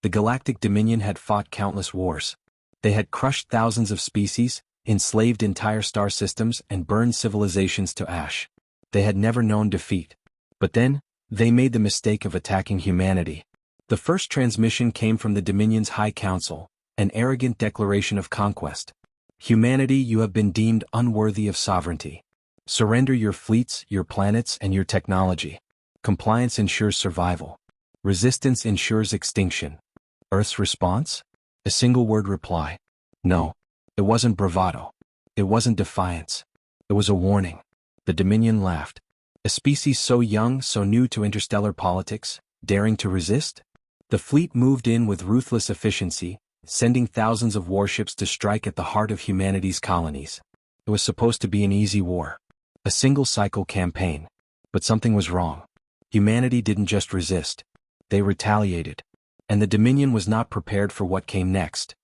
The Galactic Dominion had fought countless wars. They had crushed thousands of species, enslaved entire star systems, and burned civilizations to ash. They had never known defeat. But then, they made the mistake of attacking humanity. The first transmission came from the Dominion's High Council, an arrogant declaration of conquest. Humanity, you have been deemed unworthy of sovereignty. Surrender your fleets, your planets, and your technology. Compliance ensures survival. Resistance ensures extinction. Earth's response? A single word reply. No. It wasn't bravado. It wasn't defiance. It was a warning. The Dominion laughed. A species so young, so new to interstellar politics, daring to resist? The fleet moved in with ruthless efficiency, sending thousands of warships to strike at the heart of humanity's colonies. It was supposed to be an easy war. A single-cycle campaign. But something was wrong. Humanity didn't just resist. They retaliated. And the Dominion was not prepared for what came next.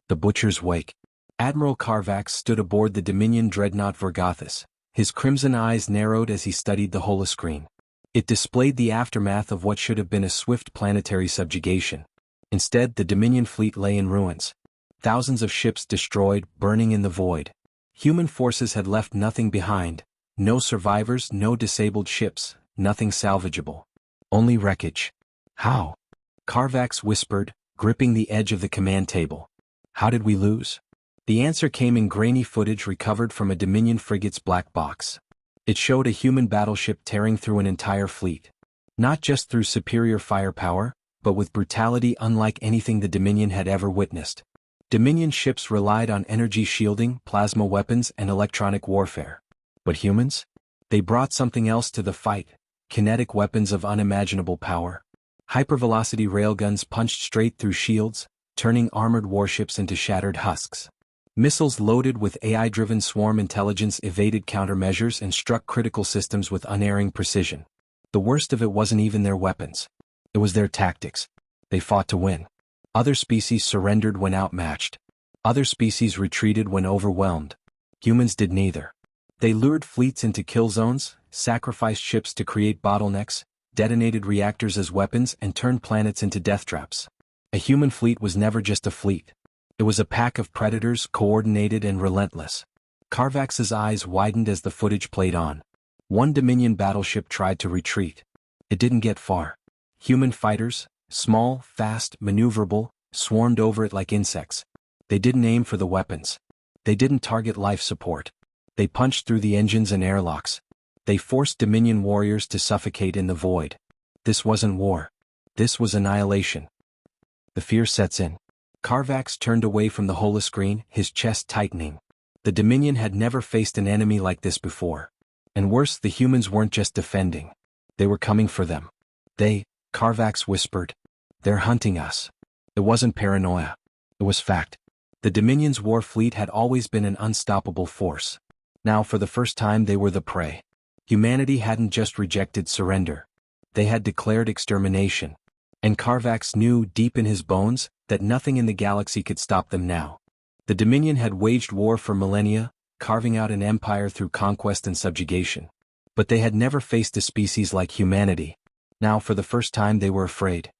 The Butcher's Wake. Admiral Carvax stood aboard the Dominion dreadnought Vergothus, his crimson eyes narrowed as he studied the holoscreen. It displayed the aftermath of what should have been a swift planetary subjugation. Instead, the Dominion fleet lay in ruins. Thousands of ships destroyed, burning in the void. Human forces had left nothing behind. No survivors, no disabled ships, nothing salvageable. Only wreckage. How? Carvax whispered, gripping the edge of the command table. How did we lose? The answer came in grainy footage recovered from a Dominion frigate's black box. It showed a human battleship tearing through an entire fleet. Not just through superior firepower, but with brutality unlike anything the Dominion had ever witnessed. Dominion ships relied on energy shielding, plasma weapons, and electronic warfare. But humans? They brought something else to the fight: kinetic weapons of unimaginable power. Hypervelocity railguns punched straight through shields, turning armored warships into shattered husks. Missiles loaded with AI-driven swarm intelligence evaded countermeasures and struck critical systems with unerring precision. The worst of it wasn't even their weapons. It was their tactics. They fought to win. Other species surrendered when outmatched. Other species retreated when overwhelmed. Humans did neither. They lured fleets into kill zones, sacrificed ships to create bottlenecks, detonated reactors as weapons, and turned planets into death traps. A human fleet was never just a fleet. It was a pack of predators, coordinated and relentless. Carvax's eyes widened as the footage played on. One Dominion battleship tried to retreat. It didn't get far. Human fighters, small, fast, maneuverable, swarmed over it like insects. They didn't aim for the weapons. They didn't target life support. They punched through the engines and airlocks. They forced Dominion warriors to suffocate in the void. This wasn't war. This was annihilation. The fear sets in. Carvax turned away from the holoscreen, his chest tightening. The Dominion had never faced an enemy like this before. And worse, the humans weren't just defending. They were coming for them. Carvax whispered. They're hunting us. It wasn't paranoia. It was fact. The Dominion's war fleet had always been an unstoppable force. Now, for the first time, they were the prey. Humanity hadn't just rejected surrender. They had declared extermination. And Carvax knew deep in his bones that nothing in the galaxy could stop them now. The Dominion had waged war for millennia, carving out an empire through conquest and subjugation. But they had never faced a species like humanity. Now, for the first time, they were afraid.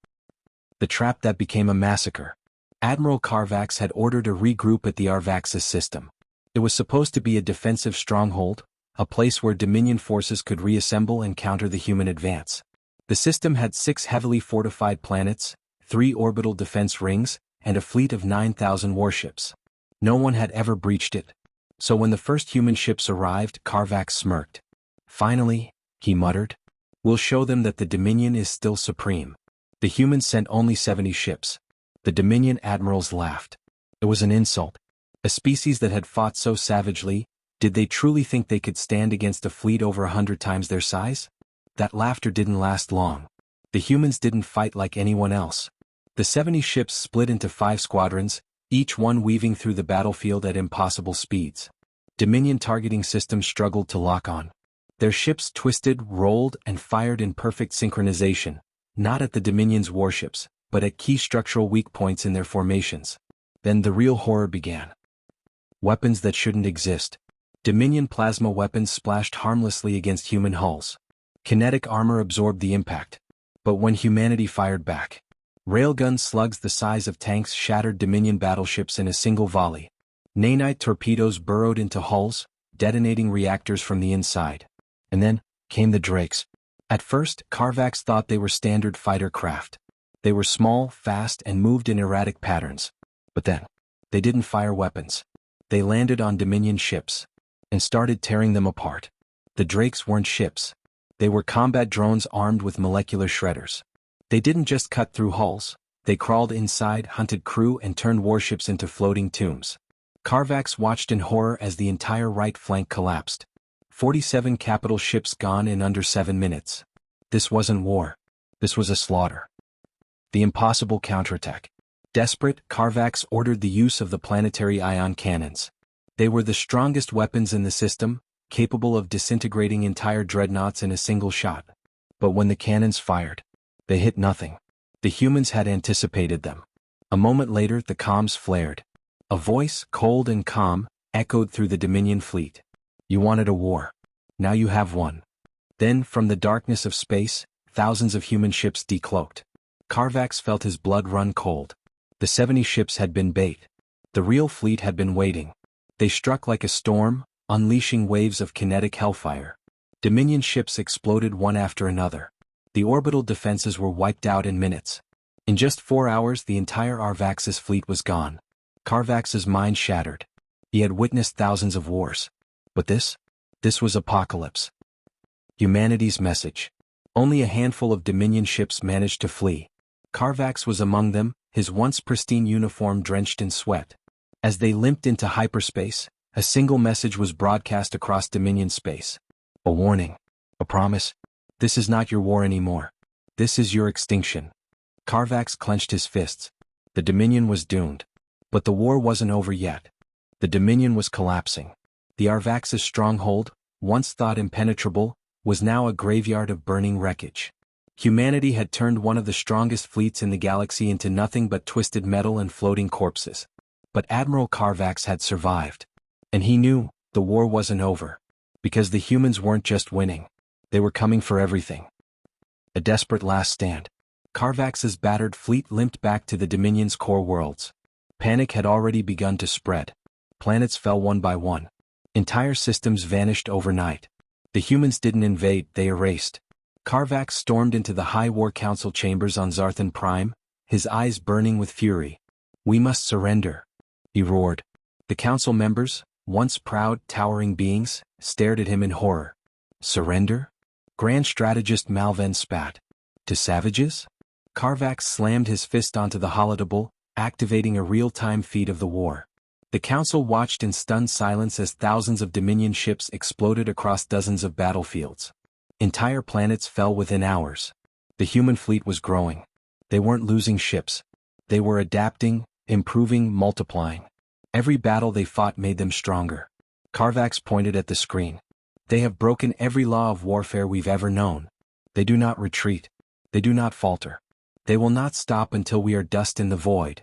The trap that became a massacre. Admiral Carvax had ordered a regroup at the Arvaxis system. It was supposed to be a defensive stronghold, a place where Dominion forces could reassemble and counter the human advance. The system had 6 heavily fortified planets, 3 orbital defense rings, and a fleet of 9,000 warships. No one had ever breached it. So when the first human ships arrived, Carvax smirked. Finally, he muttered, we'll show them that the Dominion is still supreme. The humans sent only 70 ships. The Dominion admirals laughed. It was an insult. A species that had fought so savagely, did they truly think they could stand against a fleet over 100 times their size? That laughter didn't last long. The humans didn't fight like anyone else. The 70 ships split into 5 squadrons, each one weaving through the battlefield at impossible speeds. Dominion targeting systems struggled to lock on. Their ships twisted, rolled, and fired in perfect synchronization, not at the Dominion's warships, but at key structural weak points in their formations. Then the real horror began. Weapons that shouldn't exist. Dominion plasma weapons splashed harmlessly against human hulls. Kinetic armor absorbed the impact. But when humanity fired back, Railgun slugs the size of tanks shattered Dominion battleships in a single volley. Nanite torpedoes burrowed into hulls, detonating reactors from the inside. And then came the Drakes. At first, Carvax thought they were standard fighter craft. They were small, fast, and moved in erratic patterns. But then, they didn't fire weapons. They landed on Dominion ships and started tearing them apart. The Drakes weren't ships. They were combat drones armed with molecular shredders. They didn't just cut through hulls. They crawled inside, hunted crew, and turned warships into floating tombs. Carvax watched in horror as the entire right flank collapsed. 47 capital ships gone in under 7 minutes. This wasn't war. This was a slaughter. The impossible counterattack. Desperate, Carvax ordered the use of the planetary ion cannons. They were the strongest weapons in the system, capable of disintegrating entire dreadnoughts in a single shot. But when the cannons fired, they hit nothing. The humans had anticipated them. A moment later, the comms flared. A voice, cold and calm, echoed through the Dominion fleet. You wanted a war. Now you have one. Then, from the darkness of space, thousands of human ships decloaked. Carvax felt his blood run cold. The 70 ships had been bait. The real fleet had been waiting. They struck like a storm, unleashing waves of kinetic hellfire. Dominion ships exploded one after another. The orbital defenses were wiped out in minutes. In just 4 hours, the entire Arvaxis fleet was gone. Carvax's mind shattered. He had witnessed thousands of wars. But this was apocalypse. Humanity's message. Only a handful of Dominion ships managed to flee. Carvax was among them, his once pristine uniform drenched in sweat. As they limped into hyperspace, a single message was broadcast across Dominion space. A warning. A promise. This is not your war anymore. This is your extinction. Carvax clenched his fists. The Dominion was doomed. But the war wasn't over yet. The Dominion was collapsing. The Arvaxis stronghold, once thought impenetrable, was now a graveyard of burning wreckage. Humanity had turned one of the strongest fleets in the galaxy into nothing but twisted metal and floating corpses. But Admiral Carvax had survived. And he knew the war wasn't over. Because the humans weren't just winning. They were coming for everything. A desperate last stand. Carvax's battered fleet limped back to the Dominion's core worlds. Panic had already begun to spread. Planets fell one by one. Entire systems vanished overnight. The humans didn't invade, they erased. Carvax stormed into the High War Council chambers on Zarthan Prime, his eyes burning with fury. We must surrender, he roared. The council members, once proud, towering beings, stared at him in horror. Surrender? Grand Strategist Malven spat. To savages? Carvax slammed his fist onto the holodable, activating a real-time feed of the war. The council watched in stunned silence as thousands of Dominion ships exploded across dozens of battlefields. Entire planets fell within hours. The human fleet was growing. They weren't losing ships. They were adapting, improving, multiplying. Every battle they fought made them stronger. Carvax pointed at the screen. They have broken every law of warfare we've ever known. They do not retreat. They do not falter. They will not stop until we are dust in the void.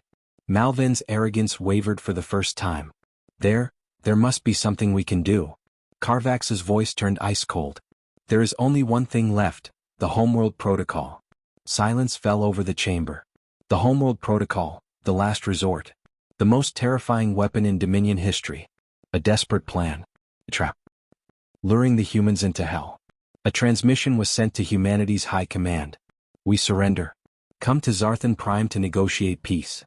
Malvin's arrogance wavered for the first time. There must be something we can do. Carvax's voice turned ice cold. There is only one thing left, the Homeworld Protocol. Silence fell over the chamber. The Homeworld Protocol, the last resort. The most terrifying weapon in Dominion history. A desperate plan. A trap. Luring the humans into hell. A transmission was sent to humanity's high command. We surrender. Come to Zarthan Prime to negotiate peace.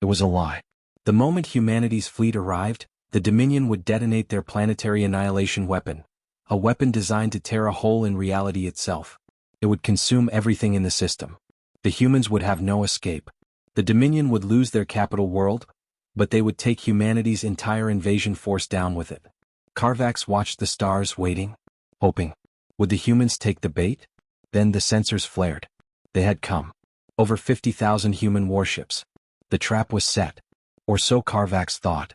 It was a lie. The moment humanity's fleet arrived, the Dominion would detonate their planetary annihilation weapon. A weapon designed to tear a hole in reality itself. It would consume everything in the system. The humans would have no escape. The Dominion would lose their capital world, but they would take humanity's entire invasion force down with it. Carvax watched the stars waiting, hoping. Would the humans take the bait? Then the sensors flared. They had come. Over 50,000 human warships. The trap was set. Or so Carvax thought.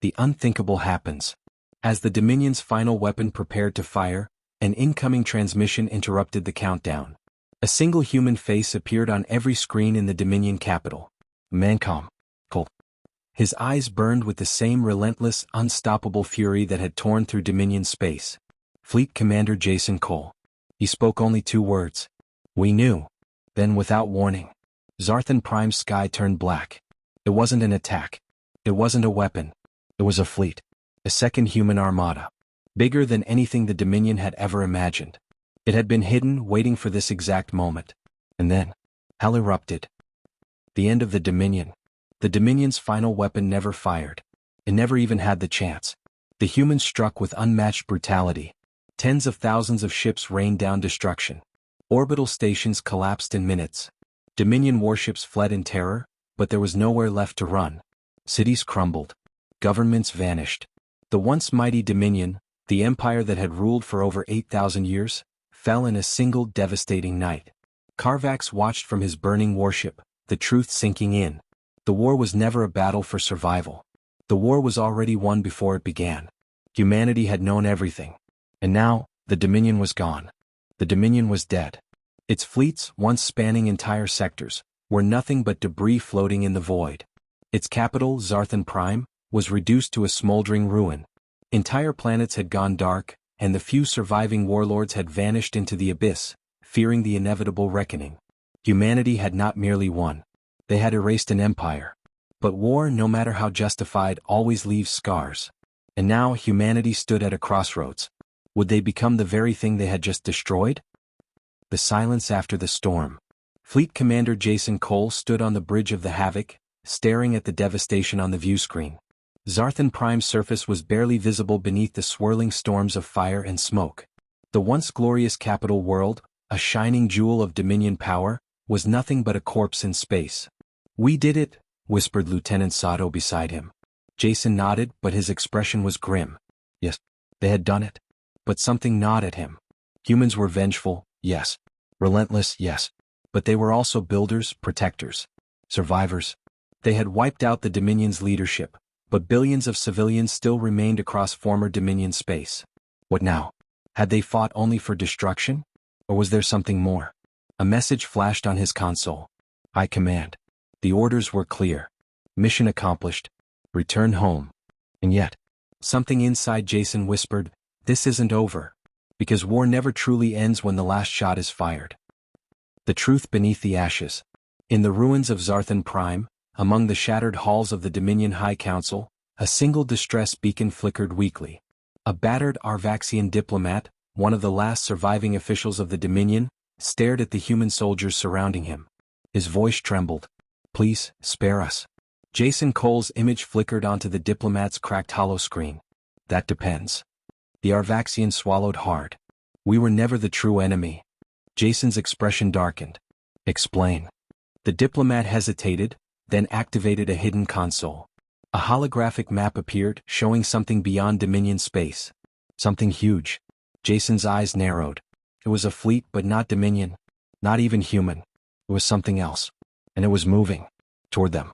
The unthinkable happens. As the Dominion's final weapon prepared to fire, an incoming transmission interrupted the countdown. A single human face appeared on every screen in the Dominion capital. Mancom. Cold. His eyes burned with the same relentless, unstoppable fury that had torn through Dominion space. Fleet Commander Jason Cole. He spoke only 2 words. We knew. Then without warning, Zarthan Prime's sky turned black. It wasn't an attack. It wasn't a weapon. It was a fleet. A second human armada. Bigger than anything the Dominion had ever imagined. It had been hidden, waiting for this exact moment. And then, hell erupted. The end of the Dominion. The Dominion's final weapon never fired. It never even had the chance. The humans struck with unmatched brutality. Tens of thousands of ships rained down destruction. Orbital stations collapsed in minutes. Dominion warships fled in terror, but there was nowhere left to run. Cities crumbled. Governments vanished. The once mighty Dominion, the empire that had ruled for over 8,000 years, fell in a single devastating night. Carvax watched from his burning warship, the truth sinking in. The war was never a battle for survival. The war was already won before it began. Humanity had known everything. And now, the Dominion was gone. The Dominion was dead. Its fleets, once spanning entire sectors, were nothing but debris floating in the void. Its capital, Zarthan Prime, was reduced to a smoldering ruin. Entire planets had gone dark, and the few surviving warlords had vanished into the abyss, fearing the inevitable reckoning. Humanity had not merely won. They had erased an empire. But war, no matter how justified, always leaves scars. And now humanity stood at a crossroads. Would they become the very thing they had just destroyed? The silence after the storm. Fleet Commander Jason Cole stood on the bridge of the Havoc, staring at the devastation on the viewscreen. Zarthan Prime's surface was barely visible beneath the swirling storms of fire and smoke. The once glorious capital world, a shining jewel of Dominion power, was nothing but a corpse in space. "We did it," whispered Lieutenant Sato beside him. Jason nodded, but his expression was grim. Yes, they had done it. But something gnawed at him. Humans were vengeful, yes. Relentless, yes. But they were also builders, protectors, survivors. They had wiped out the Dominion's leadership, but billions of civilians still remained across former Dominion space. What now? Had they fought only for destruction? Or was there something more? A message flashed on his console. "High Command." The orders were clear. Mission accomplished. Return home. And yet, something inside Jason whispered, this isn't over. Because war never truly ends when the last shot is fired. The truth beneath the ashes. In the ruins of Zarthan Prime, among the shattered halls of the Dominion High Council, a single distress beacon flickered weakly. A battered Arvaxian diplomat, one of the last surviving officials of the Dominion, stared at the human soldiers surrounding him. His voice trembled. "Please, spare us." Jason Cole's image flickered onto the diplomat's cracked holoscreen. "That depends." The Arvaxian swallowed hard. "We were never the true enemy." Jason's expression darkened. "Explain." The diplomat hesitated, then activated a hidden console. A holographic map appeared, showing something beyond Dominion space. Something huge. Jason's eyes narrowed. It was a fleet, but not Dominion. Not even human. It was something else. And it was moving. Toward them.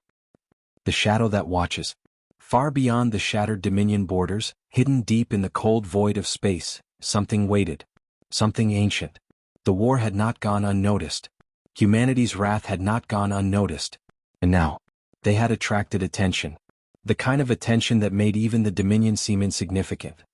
The shadow that watches. Far beyond the shattered Dominion borders, hidden deep in the cold void of space, something waited. Something ancient. The war had not gone unnoticed. Humanity's wrath had not gone unnoticed. And now, they had attracted attention. The kind of attention that made even the Dominion seem insignificant.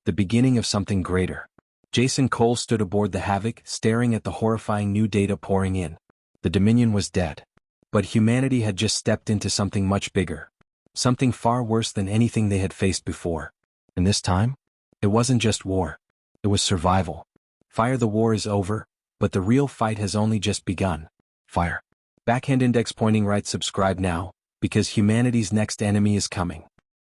The beginning of something greater. Jason Cole stood aboard the Havoc, staring at the horrifying new data pouring in. The Dominion was dead. But humanity had just stepped into something much bigger. Something far worse than anything they had faced before. And this time, it wasn't just war. It was survival. Fire, the war is over, but the real fight has only just begun. Fire. Backhand index pointing right. Subscribe now, because humanity's next enemy is coming.